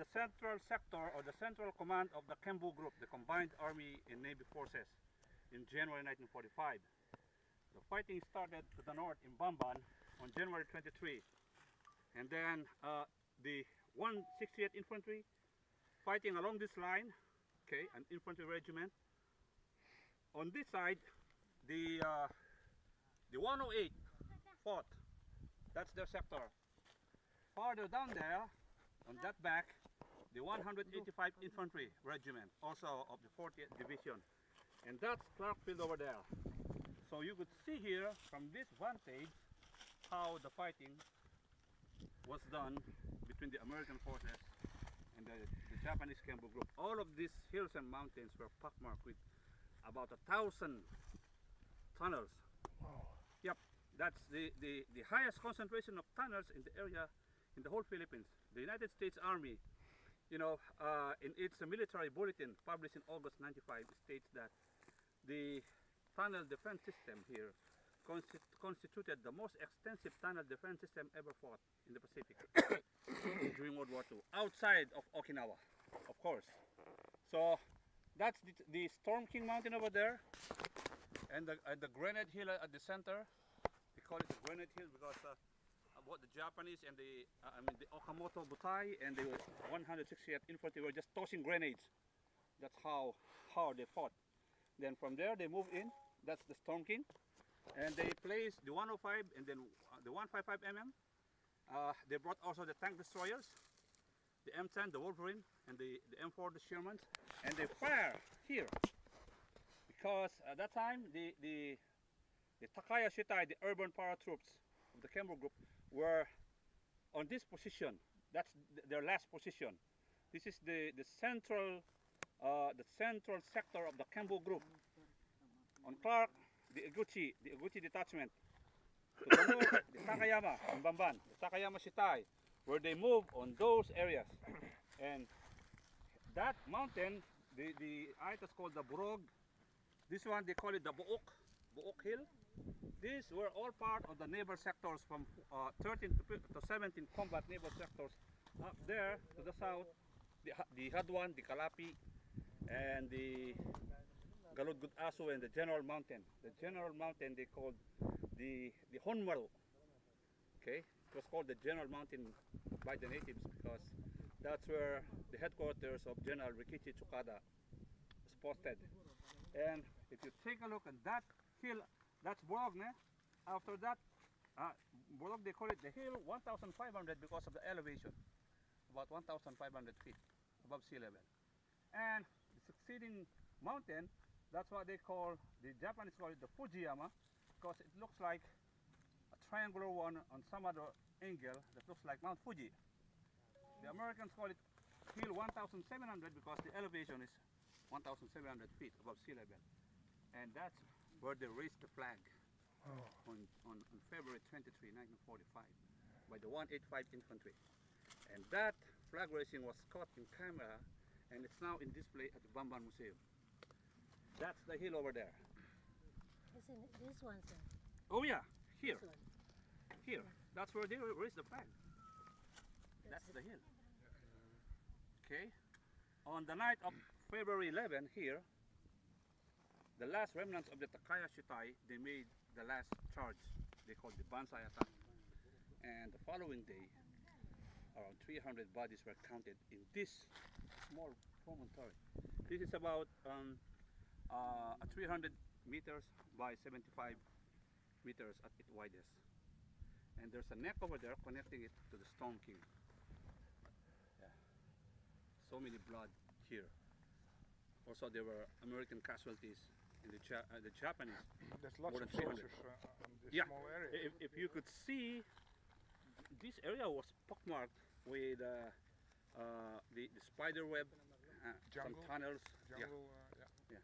the central sector or the central command of the Kembu Group, the Combined Army and Navy Forces, in January 1945. The fighting started to the north in Bamban on January 23, and then the 168th Infantry fighting along this line, okay, an infantry regiment. On this side, the 108 fought. That's their sector. Farther down there, on that back, the 185th Infantry Regiment, also of the 40th Division. And that's Clark Field over there. So you could see here from this vantage how the fighting was done between the American forces and the Japanese Kembu Group. All of these hills and mountains were pockmarked with about 1,000 tunnels. Wow. Yep, that's the highest concentration of tunnels in the area in the whole Philippines. The United States Army, you know, in its military bulletin published in August 95, states that the tunnel defense system here constituted the most extensive tunnel defense system ever fought in the Pacific during World War II, outside of Okinawa, of course. So that's the Storm King Mountain over there, and the Granite Hill at the center. They call it the Granite Hill because both the Japanese and the Okamoto Butai and the 168th Infantry were just tossing grenades. That's how hard they fought. Then from there they moved in. That's the Storm King, and they placed the 105 and then the 155 mm. They brought also the tank destroyers, the M10, the Wolverine, and the M4, the Shermans, and they fire here because at that time the Takaya Shitai, the urban paratroops of the Kembu Group, were on this position. That's their last position. This is the central sector of the Kembu Group. On Clark, the Iguchi detachment. To the north, the Takayama in Bamban, the Takayama Shitai, where they move on those areas. And that mountain, the height is called the Burog. This one they call it the Buok Hill. These were all part of the naval sectors from 13 to 17 combat naval sectors. Up there to the south, the Hadwan, the Kalapi, and the Galudgud Asu and the General Mountain. The General Mountain they called the Honmaru. Okay, it was called the General Mountain by the natives because that's where the headquarters of General Rikichi Tsukada was posted. And if you take a look at that hill, that's Borog, ne? After that, Borog, they call it the hill 1,500 because of the elevation, about 1,500 feet above sea level. And the succeeding mountain, that's what they call, the Japanese call it the Fujiyama, because it looks like a triangular one on some other angle that looks like Mount Fuji. The Americans call it hill 1,700 because the elevation is 1,700 feet above sea level. And that's where they raised the flag on February 23, 1945 by the 185th Infantry. And that flag raising was caught in camera and it's now in display at the Bamban Museum. That's the hill over there. Isn't it this one, sir? Oh yeah, here. This one. Here. That's where they raised the flag. That's the hill. Okay. On the night of February 11 here, the last remnants of the Takaya Shitai, they made the last charge. They called the Banzai attack. And the following day, around 300 bodies were counted in this small promontory. This is about 300 meters by 75 meters at its widest. And there's a neck over there connecting it to the Storm King. Yeah. So many blood here. Also, there were American casualties in the Japanese. There's lots of soldiers on this small area. If you could see, this area was pockmarked with the spider web, some tunnels. Jungle, yeah.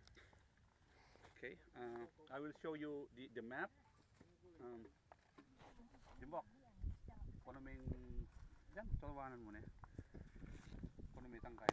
Okay, I will show you the map. Dimbok, kung ano may, dyan, tawanan mo na. Kung ano may tangkay.